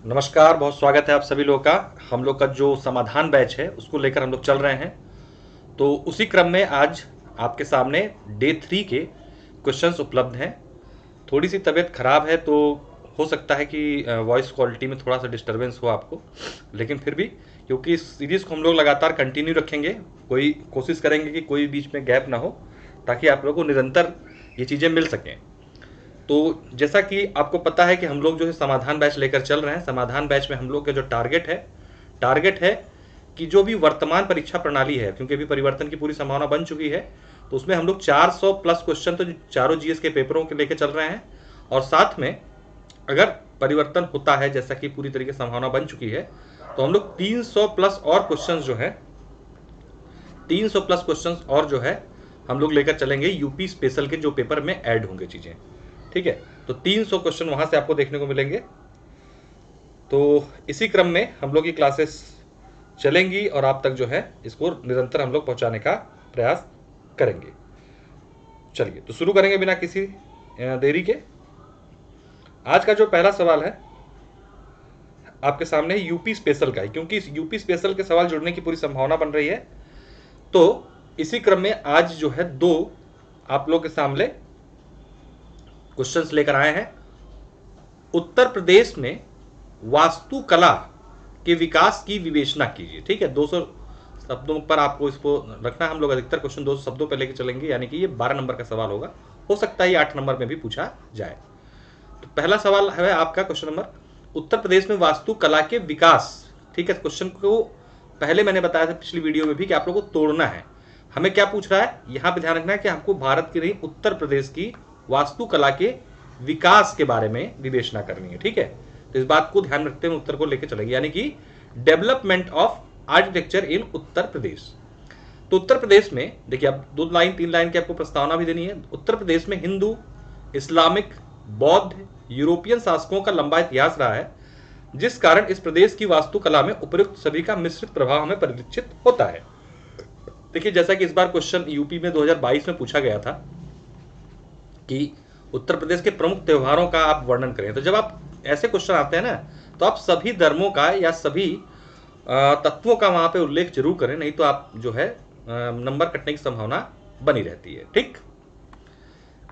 नमस्कार, बहुत स्वागत है आप सभी लोगों का। हम लोग का जो समाधान बैच है उसको लेकर हम लोग चल रहे हैं। तो उसी क्रम में आज आपके सामने डे 3 के क्वेश्चंस उपलब्ध हैं। थोड़ी सी तबीयत खराब है तो हो सकता है कि वॉइस क्वालिटी में थोड़ा सा डिस्टरबेंस हो आपको, लेकिन फिर भी क्योंकि इस सीरीज़ को हम लोग लगातार कंटिन्यू रखेंगे, कोई कोशिश करेंगे कि कोई बीच में गैप ना हो, ताकि आप लोगों को निरंतर ये चीज़ें मिल सकें। तो जैसा कि आपको पता है कि हम लोग जो है समाधान बैच लेकर चल रहे हैं। समाधान बैच में हम लोग का जो टारगेट है कि जो भी वर्तमान परीक्षा प्रणाली है, क्योंकि अभी परिवर्तन की पूरी संभावना बन चुकी है, तो उसमें हम लोग 400 प्लस क्वेश्चन तो चारों जीएस के पेपरों के लेकर चल रहे हैं। और साथ में अगर परिवर्तन होता है, जैसा कि पूरी तरीके से संभावना बन चुकी है, तो हम लोग 300 प्लस और क्वेश्चन जो है 300 प्लस क्वेश्चन और जो है हम लोग लेकर चलेंगे यूपी स्पेशल के जो पेपर में ऐड होंगे चीज़ें। ठीक है, तो 300 क्वेश्चन वहां से आपको देखने को मिलेंगे। तो इसी क्रम में हम लोग की क्लासेस चलेंगी और आप तक जो है इसको निरंतर हम लोग पहुंचाने का प्रयास करेंगे। चलिए, तो शुरू करेंगे बिना किसी देरी के। आज का जो पहला सवाल है आपके सामने यूपी स्पेशल का है, क्योंकि इस यूपी स्पेशल के सवाल जुड़ने की पूरी संभावना बन रही है। तो इसी क्रम में आज जो है दो आप लोग के सामने क्वेश्चंस लेकर आए हैं। उत्तर प्रदेश में वास्तुकला के विकास की विवेचना कीजिए। ठीक है, 200 शब्दों पर आपको इसको रखना। हम लोग अधिकतर क्वेश्चन 200 शब्दों पर लेकर चलेंगे, यानी कि ये 12 नंबर का सवाल होगा। हो सकता है ये 8 नंबर में भी पूछा जाए। तो पहला सवाल है आपका क्वेश्चन नंबर, उत्तर प्रदेश में वास्तुकला के विकास। ठीक है, क्वेश्चन को पहले मैंने बताया था पिछली वीडियो में भी कि आप लोगों को तोड़ना है। हमें क्या पूछ रहा है, यहां पर ध्यान रखना है कि हमको भारत की नहीं, उत्तर प्रदेश की वास्तुकला के विकास के बारे में विवेचना करनी है। ठीक है, तो इस बात को ध्यान रखते हुए उत्तर को लेकर चलेंगे, यानी कि डेवलपमेंट ऑफ आर्किटेक्चर इन उत्तर प्रदेश। तो उत्तर प्रदेश में देखिए, अब 2 लाइन 3 लाइन की आपको प्रस्तावना भी देनी है। उत्तर प्रदेश में हिंदू, इस्लामिक, बौद्ध, यूरोपियन शासकों का लंबा इतिहास रहा है, जिस कारण इस प्रदेश की वास्तुकला में उपयुक्त सभी का मिश्रित प्रभाव हमें परिलक्षित होता है। देखिए, जैसा कि इस बार क्वेश्चन यूपी में 2022 में पूछा गया था कि उत्तर प्रदेश के प्रमुख त्योहारों का आप वर्णन करें, तो जब आप ऐसे क्वेश्चन आते हैं ना, तो आप सभी धर्मों का या सभी तत्वों का वहां पे उल्लेख जरूर करें, नहीं तो आप जो है नंबर कटने की संभावना बनी रहती है। ठीक,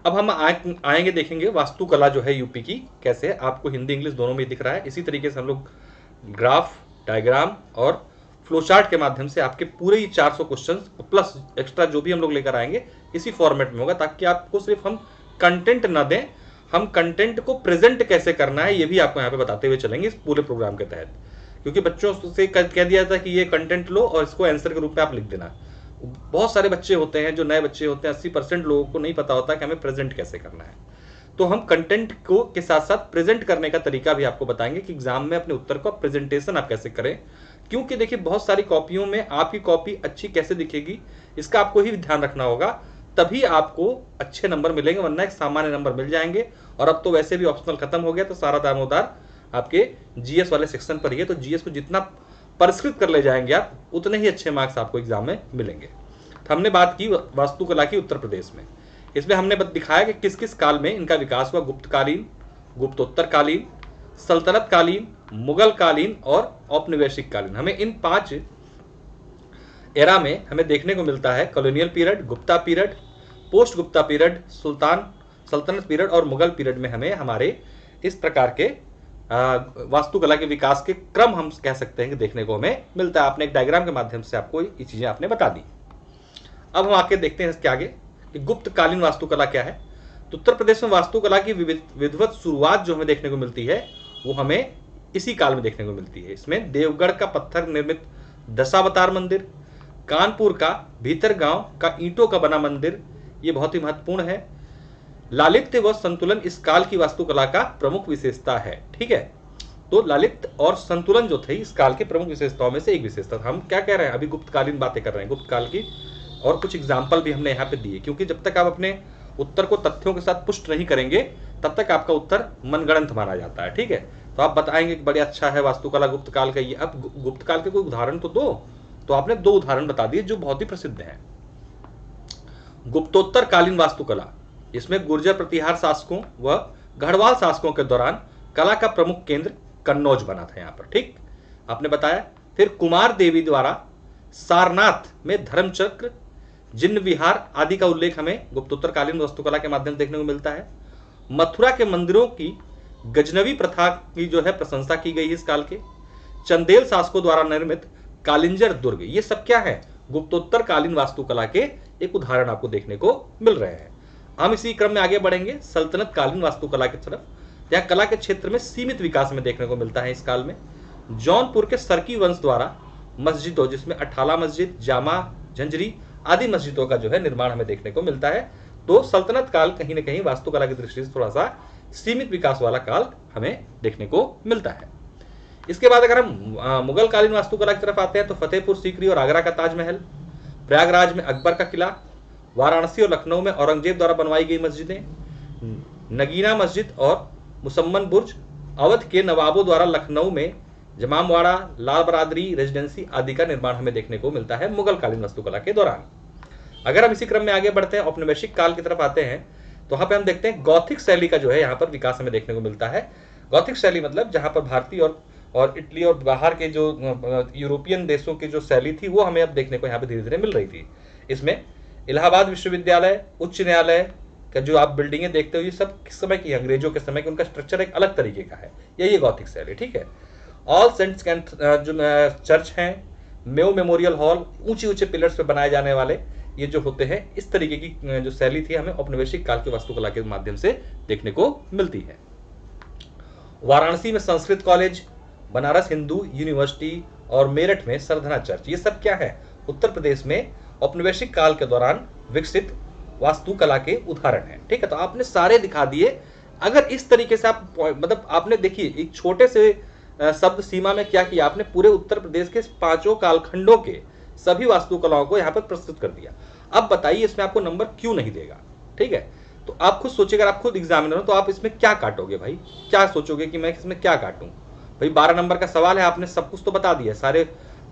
अब हम आएंगे, देखेंगे वास्तुकला जो है यूपी की कैसे है। आपको हिंदी इंग्लिश दोनों में दिख रहा है। इसी तरीके से हम लोग ग्राफ, डायग्राम और फ्लोचार्ट के माध्यम से आपके पूरे ही 400 क्वेश्चन प्लस एक्स्ट्रा जो भी हम लोग लेकर आएंगे इसी फॉर्मेट में होगा, ताकि आपको सिर्फ हम कंटेंट ना दें, हम कंटेंट को प्रेजेंट कैसे करना है ये भी आपको यहाँ पे बताते हुए चलेंगे इस पूरे प्रोग्राम के तहत। क्योंकि बच्चों से कह दिया था कि ये कंटेंट लो और इसको आंसर के रूप में आप लिख देना। बहुत सारे बच्चे होते हैं जो नए बच्चे होते हैं, 80% लोगों को नहीं पता होता कि हमें प्रेजेंट कैसे करना है। तो हम कंटेंट को के साथ साथ प्रेजेंट करने का तरीका भी आपको बताएंगे कि एग्जाम में अपने उत्तर को प्रेजेंटेशन आप कैसे करें। क्योंकि देखिए, बहुत सारी कॉपियों में आपकी कॉपी अच्छी कैसे दिखेगी इसका आपको ही ध्यान रखना होगा, तभी आपको अच्छे नंबर मिलेंगे, वरना एक सामान्य नंबर मिल जाएंगे। और अब तो वैसे भी ऑप्शनल खत्म हो गया, तो सारा दामोदार आपके जीएस वाले सेक्शन पर ही है। तो जीएस को जितना परिष्कृत कर ले जाएंगे आप, उतने ही अच्छे मार्क्स आपको एग्जाम में मिलेंगे। तो हमने बात की वास्तुकला की उत्तर प्रदेश में। इसमें हमने दिखाया कि किस किस काल में इनका विकास हुआ, गुप्तकालीन, गुप्तोत्तरकालीन, सल्तनत कालीन, मुगल कालीन और औपनिवेशिक कालीन। हमें इन 5 एरा में हमें देखने को मिलता है colonial period, Gupta period, post Gupta period, सल्तनत पीरियड और मुगल पीरियड में हमें हमारे इस प्रकार के वास्तुकला के विकास के क्रम हम कह सकते हैं कि देखने को हमें मिलता है। आपने एक डायग्राम के माध्यम से आपको ये चीजें आपने बता दी। अब हम आके देखते हैं इसके आगे कि गुप्तकालीन वास्तुकला क्या है। तो उत्तर प्रदेश में वास्तुकला की विधिवत शुरुआत जो हमें देखने को मिलती है वो हमें इसी काल में देखने को मिलती है। इसमें देवगढ़ का पत्थर निर्मित दशावतार मंदिर, कानपुर का भीतरगांव का ईंटों का बना मंदिर, ये बहुत ही महत्वपूर्ण है। लालित्य व संतुलन इस काल की वास्तुकला का प्रमुख विशेषता है। ठीक है, तो लालित्य और संतुलन जो थे इस काल के प्रमुख विशेषताओं में से एक विशेषता था। हम क्या कह रहे हैं, अभी गुप्तकालीन बातें कर रहे हैं, गुप्त काल की, और कुछ एग्जाम्पल भी हमने यहाँ पे दिए। क्योंकि जब तक आप अपने उत्तर को तथ्यों के साथ पुष्ट नहीं करेंगे तब तक आपका उत्तर मनगढ़ंत माना जाता है। ठीक है, तो आप बताएंगे कि बड़े अच्छा है वास्तुकला गुप्त काल का, ये अब गुप्त काल के कोई उदाहरण तो दो। तो आपने 2 उदाहरण बता दिए जो बहुत ही प्रसिद्ध हैं। गुप्तोत्तर कालीन वास्तुकला, इसमें गुर्जर प्रतिहार शासकों व गढ़वाल शासकों के दौरान कला का प्रमुख केंद्र कन्नौज बना था यहाँ पर, ठीक आपने बताया। फिर कुमार देवी द्वारा सारनाथ में धर्मचक्र, जिन्न विहार आदि का उल्लेख हमें गुप्तोत्तरकालीन वास्तुकला के माध्यम से देखने को मिलता है। मथुरा के मंदिरों की गजनवी प्रथा की जो है प्रशंसा की गई है इस काल के। चंदेल शासकों द्वारा निर्मित कालिंजर दुर्ग, ये सब क्या है, गुप्तोत्तरकालीन वास्तुकला के एक उदाहरण आपको देखने को मिल रहे हैं। हम इसी क्रम में आगे बढ़ेंगे सल्तनत कालीन वास्तुकला की तरफ। यहाँ कला के क्षेत्र में सीमित विकास में देखने को मिलता है इस काल में। जौनपुर के सरकी वंश द्वारा मस्जिदों, जिसमें अठाला मस्जिद, जामा, झंझरी आदि मस्जिदों का जो है निर्माण हमें देखने को मिलता है। तो सल्तनत काल कहीं ना कहीं वास्तुकला की दृष्टि से थोड़ा सा सीमित विकास वाला काल हमें देखने को मिलता है। इसके बाद अगर हम मुगल कालीन वास्तुकला की तरफ आते हैं तो फतेहपुर सीकरी और आगरा का ताजमहल, प्रयागराज में अकबर का किला, वाराणसी और लखनऊ में औरंगजेब द्वारा बनवाई गई मस्जिदें, नगीना मस्जिद और मुसम्मन बुर्ज, अवध के नवाबों द्वारा लखनऊ में जमामवाड़ा, लाल बरादरी रेजिडेंसी आदि का निर्माण हमें देखने को मिलता है मुगल कालीन वास्तुकला के दौरान। अगर हम इसी क्रम में आगे बढ़ते हैं औपनिवेशिक काल की तरफ आते हैं तो वहां पे हम देखते हैं गौथिक शैली का जो है यहाँ पर विकास हमें देखने को मिलता है। गौथिक शैली मतलब जहां पर भारतीय और इटली और बाहर के जो यूरोपियन देशों की जो शैली थी वो हमें अब देखने को यहाँ पे धीरे धीरे मिल रही थी। इसमें इलाहाबाद विश्वविद्यालय, उच्च न्यायालय का जो आप बिल्डिंगें देखते हो ये सब किस समय की, अंग्रेजों के समय की, उनका स्ट्रक्चर एक अलग तरीके का है, यही गौथिक शैली, ठीक है। ऑल सेंट्स जो चर्च हैं, मेयो मेमोरियल हॉल, ऊंचे ऊंचे पिलर्स पे बनाए जाने वाले ये जो होते हैं, इस तरीके की जो शैली थी हमें औपनिवेशिक काल की वास्तुकला के माध्यम से देखने को मिलती है। वाराणसी में संस्कृत कॉलेज, बनारस हिंदू यूनिवर्सिटी और मेरठ में सरधना चर्च, ये सब क्या है, उत्तर प्रदेश में औपनिवेशिक काल के दौरान विकसित वास्तुकला के उदाहरण हैं, ठीक है। तो आपने सारे दिखा दिए। अगर इस तरीके से आप मतलब आपने देखिए एक छोटे से शब्द सीमा में क्या किया, आपने पूरे उत्तर प्रदेश के 5 कालखंडों के सभी वास्तुकलाओं को यहाँ पर प्रस्तुत कर दिया। अब बताइए इसमें आपको नंबर क्यों नहीं देगा, ठीक है। तो आप खुद सोचिए, अगर आप खुद एग्जामिनर हो तो आप इसमें क्या काटोगे भाई, क्या सोचोगे कि मैं इसमें क्या काटूं भाई। 12 नंबर का सवाल है, आपने सब कुछ तो बता दिया, सारे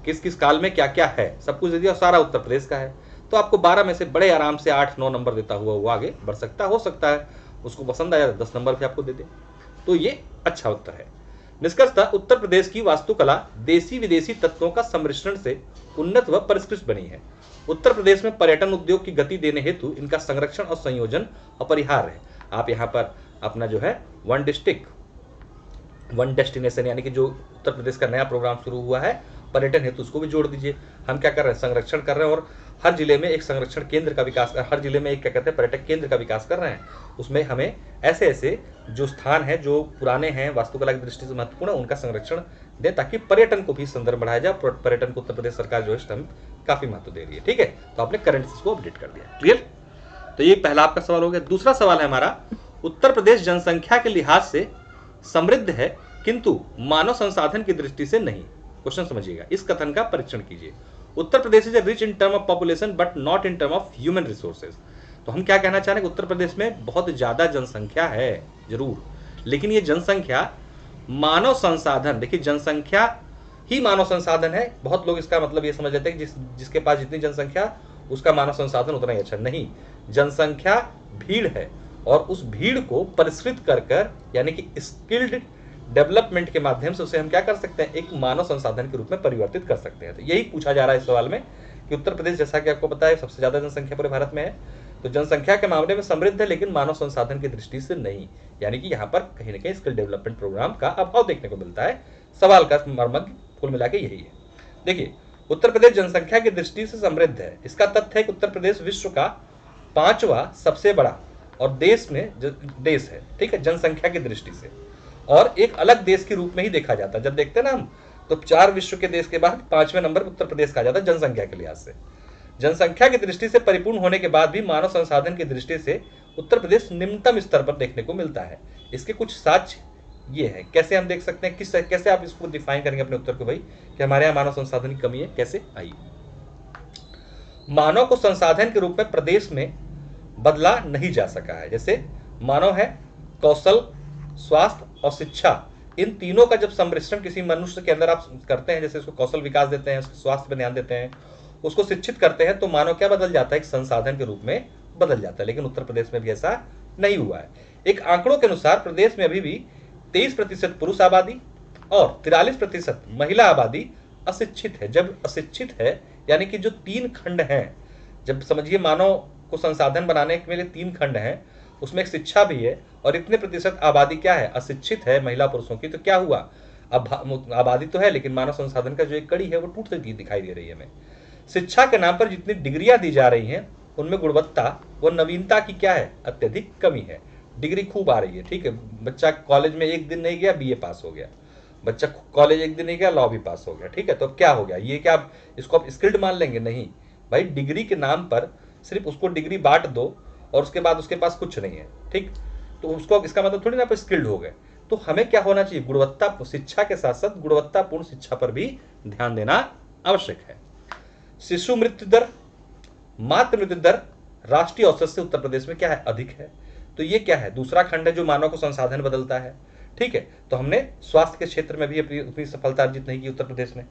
किस किस काल में क्या क्या है सब कुछ दे दिया, सारा उत्तर प्रदेश का है। तो आपको 12 में से बड़े आराम से 8-9 नंबर देता हुआ वो आगे बढ़ सकता, हो सकता है उसको पसंद आया 10 नंबर भी आपको दे दे। तो ये अच्छा उत्तर है। निष्कर्षतः उत्तर प्रदेश की वास्तुकला देसी विदेशी तत्वों का सम्मिश्रण से उन्नत व परिष्कृत बनी है। उत्तर प्रदेश में पर्यटन उद्योग की गति देने हेतु इनका संरक्षण और संयोजन अपरिहार्य है। आप यहाँ पर अपना जो है वन डिस्ट्रिक्ट वन डेस्टिनेशन यानी कि जो उत्तर प्रदेश का नया प्रोग्राम शुरू हुआ है पर्यटन हेतु, उसको भी जोड़ दीजिए। हम क्या कर रहे हैं, संरक्षण कर रहे हैं और हर जिले में एक संरक्षण केंद्र का विकास, हर जिले में एक क्या कहते हैं पर्यटक केंद्र का विकास कर रहे हैं। उसमें हमें ऐसे ऐसे जो स्थान हैं जो पुराने हैं वास्तुकला की दृष्टि से महत्वपूर्ण है उनका संरक्षण दे, ताकि पर्यटन को भी संदर्भ बढ़ाया जाए। पर्यटन को उत्तर प्रदेश सरकार जो है काफी महत्व दे रही है, ठीक है। तो आपने करंट को अपडेट कर दिया, क्लियर। तो ये पहला आपका सवाल हो गया। दूसरा सवाल है हमारा, उत्तर प्रदेश जनसंख्या के लिहाज से समृद्ध है किंतु मानव संसाधन की दृष्टि से नहीं। क्वेश्चन समझिएगा, इस कथन का परीक्षण कीजिए। Uttar Pradesh is rich in term of population but not in term of human resources. तो हम क्या कहना चाह रहे हैं, उत्तर प्रदेश में बहुत ज्यादा जनसंख्या है जरूर, लेकिन ये जनसंख्या मानव संसाधन, देखिए जनसंख्या ही मानव संसाधन है। बहुत लोग इसका मतलब ये समझ लेते हैं कि जिसके पास जितनी जनसंख्या उसका मानव संसाधन उतना ही अच्छा, नहीं। जनसंख्या भीड़ है और उस भीड़ को परिष्कृत कर यानी कि स्किल्ड डेवलपमेंट के माध्यम से उसे हम क्या कर सकते हैं, एक मानव संसाधन के रूप में परिवर्तित कर सकते हैं। तो यही पूछा जा रहा है इस सवाल में कि उत्तर प्रदेश जैसा कि आपको पता है सबसे ज्यादा जनसंख्या पूरे भारत में है, तो जनसंख्या के मामले में समृद्ध है लेकिन मानव संसाधन की दृष्टि से नहीं, यानी कि यहाँ पर कहीं ना कहीं स्किल डेवलपमेंट प्रोग्राम का अभाव देखने को मिलता है। सवाल का मर्मज्ञ कुल मिला के यही है। देखिए, उत्तर प्रदेश जनसंख्या की दृष्टि से समृद्ध है। इसका तथ्य है कि उत्तर प्रदेश विश्व का 5वां सबसे बड़ा और देश है, ठीक है, जनसंख्या की दृष्टि से, और एक अलग देश के रूप में ही देखा जाता है। जब देखते हैं ना हम तो 4 विश्व के देश के बाद 5वें नंबर उत्तर प्रदेश का आ जाता है जनसंख्या के लिहाज से। जनसंख्या की दृष्टि से परिपूर्ण होने के बाद भी मानव संसाधन की दृष्टि से उत्तर प्रदेश निम्नतम स्तर पर देखने को मिलता है। इसके कुछ साक्ष्य ये है, कैसे हम देख सकते हैं, कैसे आप इसको डिफाइन करेंगे अपने उत्तर को भाई कि हमारे यहाँ मानव संसाधन की कमी है, कैसे आई। मानव को संसाधन के रूप में प्रदेश में बदला नहीं जा सका है। जैसे मानव है, कौशल, स्वास्थ्य और शिक्षा, इन तीनों का जब सम्मिश्रण किसी मनुष्य के अंदर आप करते हैं, जैसे उसको कौशल विकास देते हैं, उसके स्वास्थ्य पर ध्यान देते हैं, उसको शिक्षित करते हैं, तो मानव क्या बदल जाता है, एक संसाधन के रूप में बदल जाता है। लेकिन उत्तर प्रदेश में भी ऐसा नहीं हुआ है। एक आंकड़ों के अनुसार प्रदेश में अभी भी 23% पुरुष आबादी, और 43% महिला आबादी अशिक्षित है। जब अशिक्षित है यानी कि जो 3 खंड हैं, जब समझिए मानव को संसाधन बनाने के लिए 3 खंड हैं, उसमें एक शिक्षा भी है और इतने प्रतिशत आबादी क्या है, अशिक्षित है महिला पुरुषों की, तो क्या हुआ, अब आबादी तो है लेकिन मानव संसाधन का जो एक कड़ी है वो टूटती दिखाई दे रही है हमें। शिक्षा के नाम पर जितनी डिग्रियां दी जा रही हैं उनमें गुणवत्ता व नवीनता की क्या है, अत्यधिक कमी है। डिग्री खूब आ रही है, ठीक है, बच्चा कॉलेज में एक दिन नहीं गया बीए पास हो गया, बच्चा कॉलेज एक दिन नहीं गया लॉ भी पास हो गया, ठीक है, तो अब क्या हो गया, ये क्या इसको आप स्किल्ड मान लेंगे? नहीं भाई, डिग्री के नाम पर सिर्फ उसको डिग्री बांट दो और उसके बाद उसके पास कुछ नहीं है, ठीक, तो उसको इसका मतलब थोड़ी ना आप स्किल्ड हो गए। तो हमें क्या होना चाहिए, गुणवत्ता शिक्षा के साथ साथ गुणवत्तापूर्ण शिक्षा पर भी ध्यान देना आवश्यक है। शिशु मृत्यु दर, मातृ मृत्यु दर राष्ट्रीय औसत से उत्तर प्रदेश में क्या है, अधिक है। तो ये क्या है, दूसरा खंड है जो मानव को संसाधन बदलता है, ठीक है। तो हमने स्वास्थ्य के क्षेत्र में भी अपनी सफलता अर्जित नहीं की उत्तर प्रदेश में।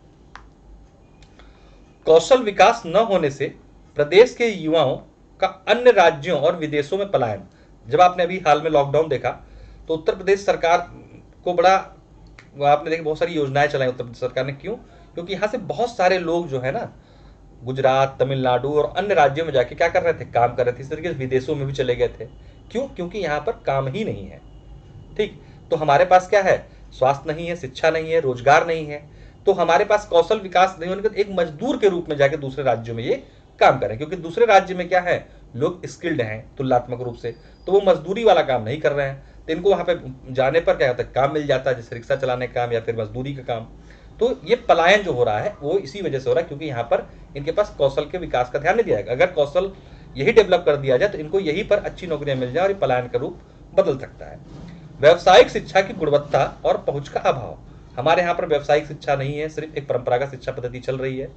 कौशल विकास न होने से प्रदेश के युवाओं का अन्य राज्यों और विदेशों में पलायन। जब आपने अभी हाल में लॉकडाउन देखा तो उत्तर प्रदेश सरकार को बड़ा, आपने देखा बहुत सारी योजनाएं चलाई उत्तर प्रदेश सरकार ने, क्यों, क्योंकि यहाँ से बहुत सारे लोग जो है ना गुजरात, तमिलनाडु और अन्य राज्यों में जाके क्या कर रहे थे, काम कर रहे थे, इस तरीके से विदेशों में भी चले गए थे। क्यों, क्योंकि यहाँ पर काम ही नहीं है, ठीक। तो हमारे पास क्या है, स्वास्थ्य नहीं है, शिक्षा नहीं है, रोजगार नहीं है, तो हमारे पास कौशल विकास नहीं होने के एक मजदूर के रूप में जाके दूसरे राज्यों में ये काम करें, क्योंकि दूसरे राज्य में क्या है, लोग स्किल्ड हैं तुलनात्मक रूप से, तो वो मजदूरी वाला काम नहीं कर रहे हैं, तो इनको वहां पे जाने पर क्या होता है, काम मिल जाता है, जैसे रिक्शा चलाने का काम या फिर मजदूरी का काम। तो ये पलायन जो हो रहा है वो इसी वजह से हो रहा है, क्योंकि यहाँ पर इनके पास कौशल के विकास का ध्यान नहीं दिया जाएगा। अगर कौशल यही डेवलप कर दिया जाए तो इनको यहीं पर अच्छी नौकरियां मिल जाए और ये पलायन का रूप बदल सकता है। व्यावसायिक शिक्षा की गुणवत्ता और पहुंच का अभाव। हमारे यहाँ पर व्यावसायिक शिक्षा नहीं है, सिर्फ एक परंपरागत शिक्षा पद्धति चल रही है,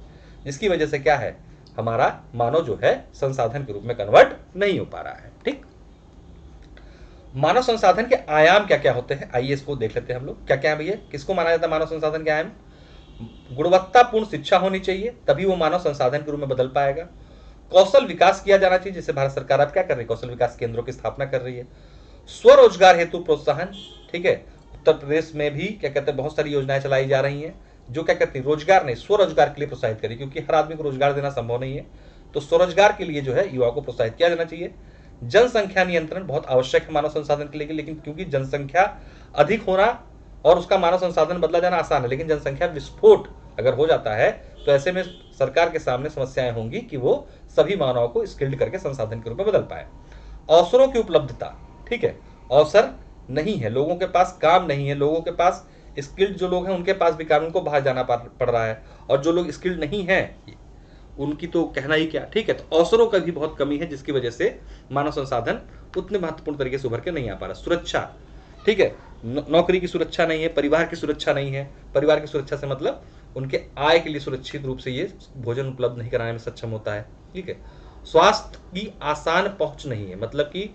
जिसकी वजह से क्या है, हमारा मानव जो है संसाधन के रूप में कन्वर्ट नहीं हो पा रहा है, ठीक। मानव संसाधन के आयाम क्या क्या होते हैं, आइए इसको देख लेते हैं हम लोग। क्या क्या है भैया, किसको माना जाता है मानव संसाधन के आयाम? गुणवत्तापूर्ण शिक्षा होनी चाहिए, तभी वो मानव संसाधन के रूप में बदल पाएगा। कौशल विकास किया जाना चाहिए, जैसे भारत सरकार अब क्या कर रही है, कौशल विकास केंद्रों की स्थापना कर रही है। स्वरोजगार हेतु प्रोत्साहन, ठीक है, उत्तर प्रदेश में भी क्या कहते हैं बहुत सारी योजनाएं चलाई जा रही हैं जो क्या कहती है, रोजगार नहीं स्वरोजगार के लिए प्रोत्साहित करें, क्योंकि हर आदमी को रोजगार देना संभव नहीं है, तो स्वरोजगार के लिए जो है युवाओं को प्रोत्साहित किया जाना चाहिए। जनसंख्या नियंत्रण बहुत आवश्यक है मानव संसाधन के लिए, लेकिन क्योंकि जनसंख्या अधिक होना और उसका मानव संसाधन बदला जाना आसान है, लेकिन जनसंख्या विस्फोट अगर हो जाता है तो ऐसे में सरकार के सामने समस्याएं होंगी कि वो सभी मानवों को स्किल्ड करके संसाधन के रूप में बदल पाए। अवसरों की उपलब्धता, ठीक है, अवसर नहीं है, लोगों के पास काम नहीं है, लोगों के पास स्किल्ड जो लोग हैं उनके पास भी कानून को बाहर जाना पड़ रहा है, और जो लोग स्किल्ड नहीं हैं उनकी तो कहना ही क्या, ठीक है। तो अवसरों का भी बहुत कमी है, जिसकी वजह से मानव संसाधन उतने महत्वपूर्ण तरीके से उभर के नहीं आ पा रहा। सुरक्षा, ठीक है, नौकरी की सुरक्षा नहीं है, परिवार की सुरक्षा नहीं है। परिवार की सुरक्षा से मतलब उनके आय के लिए सुरक्षित रूप से ये भोजन उपलब्ध नहीं कराने में सक्षम होता है, ठीक है। स्वास्थ्य की आसान पहुंच नहीं है, मतलब कि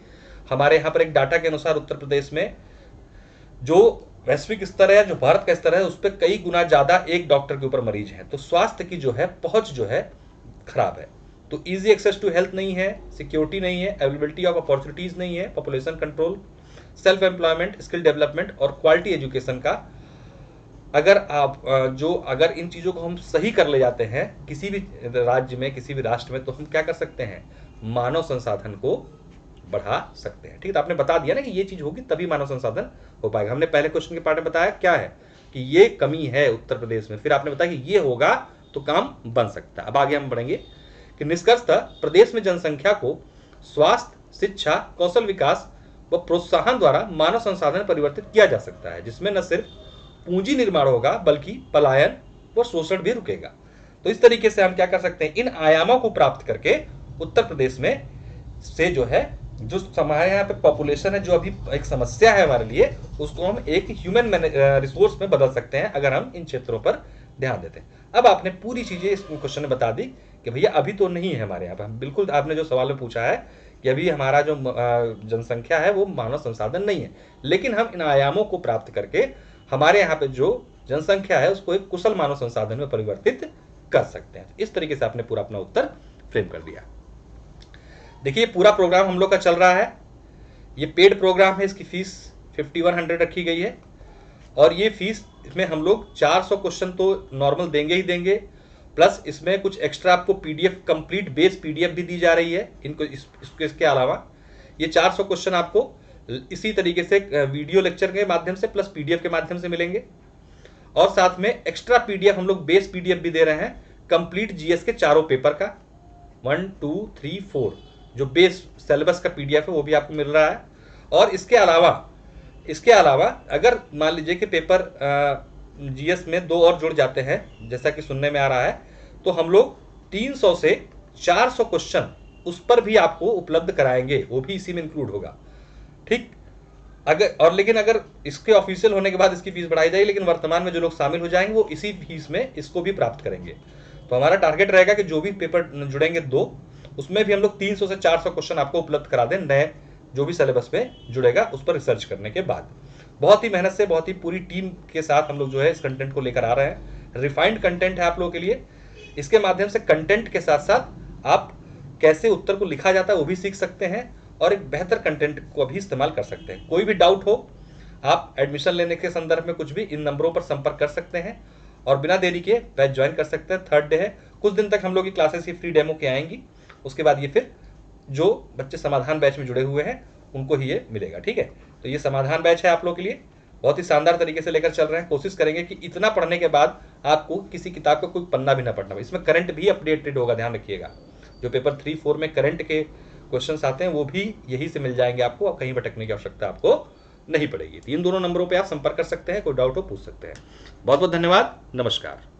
हमारे यहाँ पर एक डाटा के अनुसार उत्तर प्रदेश में जो वैश्विक स्तर है, जो भारत का स्तर है, उस पर कई गुना ज्यादा एक डॉक्टर के ऊपर मरीज हैं। तो स्वास्थ्य की जो है पहुंच जो है खराब है। तो इजी एक्सेस टू हेल्थ नहीं है, सिक्योरिटी नहीं है, अवेलेबिलिटी ऑफ अपॉर्चुनिटीज नहीं है, population control, self employment, skill development और क्वालिटी एजुकेशन का अगर इन चीजों को हम सही कर ले जाते हैं किसी भी राज्य में, किसी भी राष्ट्र में, तो हम क्या कर सकते हैं, मानव संसाधन को बढ़ा सकते हैं, ठीक है। तो आपने बता दिया ना कि ये चीज होगी तभी मानव संसाधन हो पाएगा। हमने पहले क्वेश्चन के पार्ट में बताया क्या है कि ये कमी है उत्तर प्रदेश में, फिर आपने बताया कि ये होगा तो काम बन सकता है। अब आगे हम बढ़ेंगे कि निष्कर्षतः प्रदेश में जनसंख्या को स्वास्थ्य, शिक्षा, कौशल विकास व प्रोत्साहन द्वारा मानव संसाधन परिवर्तित किया जा सकता है, जिसमें न सिर्फ पूंजी निर्माण होगा बल्कि पलायन व शोषण भी रुकेगा। तो इस तरीके से हम क्या कर सकते हैं, इन आयामों को प्राप्त करके उत्तर प्रदेश में से जो है जो हमारे यहाँ पे पॉपुलेशन है, जो अभी एक समस्या है हमारे लिए, उसको हम एक ह्यूमन रिसोर्स में बदल सकते हैं अगर हम इन क्षेत्रों पर ध्यान देते हैं। अब आपने पूरी चीजें इस क्वेश्चन में बता दी कि भैया अभी तो नहीं है हमारे यहाँ पे, बिल्कुल आपने जो सवाल में पूछा है कि अभी हमारा जो जनसंख्या है वो मानव संसाधन नहीं है, लेकिन हम इन आयामों को प्राप्त करके हमारे यहाँ पे जो जनसंख्या है उसको एक कुशल मानव संसाधन में परिवर्तित कर सकते हैं। इस तरीके से आपने पूरा अपना उत्तर फ्रेम कर दिया। देखिए पूरा प्रोग्राम हम लोग का चल रहा है, ये पेड प्रोग्राम है, इसकी फीस 5100 रखी गई है और ये फीस इसमें हम लोग 400 क्वेश्चन तो नॉर्मल देंगे ही देंगे, प्लस इसमें कुछ एक्स्ट्रा आपको पीडीएफ, कंप्लीट बेस पीडीएफ भी दी जा रही है इनको। इसके अलावा ये 400 क्वेश्चन आपको इसी तरीके से वीडियो लेक्चर के माध्यम से प्लस पीडीएफ के माध्यम से मिलेंगे। और साथ में एक्स्ट्रा पीडीएफ हम लोग बेस पीडीएफ भी दे रहे हैं कंप्लीट जीएस के चारों पेपर का, 1, 2, 3, 4 जो बेस सिलेबस का पीडीएफ है वो भी आपको मिल रहा है। और इसके अलावा अगर मान लीजिए कि पेपर जीएस में 2 और जुड़ जाते हैं जैसा कि सुनने में आ रहा है, तो हम लोग 300 से 400 क्वेश्चन उस पर भी आपको उपलब्ध कराएंगे, वो भी इसी में इंक्लूड होगा। ठीक, लेकिन अगर इसके ऑफिशियल होने के बाद इसकी फीस बढ़ाई जाएगी, लेकिन वर्तमान में जो लोग शामिल हो जाएंगे वो इसी फीस में इसको भी प्राप्त करेंगे। तो हमारा टारगेट रहेगा कि जो भी पेपर जुड़ेंगे 2, उसमें भी हम लोग 300 से 400 क्वेश्चन आपको उपलब्ध करा दें, नए जो भी सिलेबस में जुड़ेगा उस पर रिसर्च करने के बाद। बहुत ही मेहनत से, बहुत ही पूरी टीम के साथ हम लोग जो है इस कंटेंट को लेकर आ रहे हैं। रिफाइंड कंटेंट है आप लोगों के लिए। इसके माध्यम से कंटेंट के साथ साथ आप कैसे उत्तर को लिखा जाता है वो भी सीख सकते हैं और एक बेहतर कंटेंट को भी इस्तेमाल कर सकते हैं। कोई भी डाउट हो, आप एडमिशन लेने के संदर्भ में कुछ भी इन नंबरों पर संपर्क कर सकते हैं और बिना देरी के बैच ज्वाइन कर सकते हैं। 3rd डे है, कुछ दिन तक हम लोग की क्लासेस ही फ्री डेमो के आएंगी, उसके बाद ये फिर जो बच्चे समाधान बैच में जुड़े हुए हैं उनको ही ये मिलेगा। ठीक है, तो ये समाधान बैच है आप लोग के लिए, बहुत ही शानदार तरीके से लेकर चल रहे हैं। कोशिश करेंगे कि इतना पढ़ने के बाद आपको किसी किताब का कोई पन्ना भी ना पढ़ना पड़े। इसमें करंट भी अपडेटेड होगा, ध्यान रखिएगा। जो पेपर 3, 4 में करंट के क्वेश्चंस आते हैं वो भी यही से मिल जाएंगे आपको, और कहीं भटकने की आवश्यकता आपको नहीं पड़ेगी। 3 दोनों नंबरों पे आप संपर्क कर सकते हैं, कोई डाउट हो पूछ सकते हैं। बहुत बहुत धन्यवाद, नमस्कार।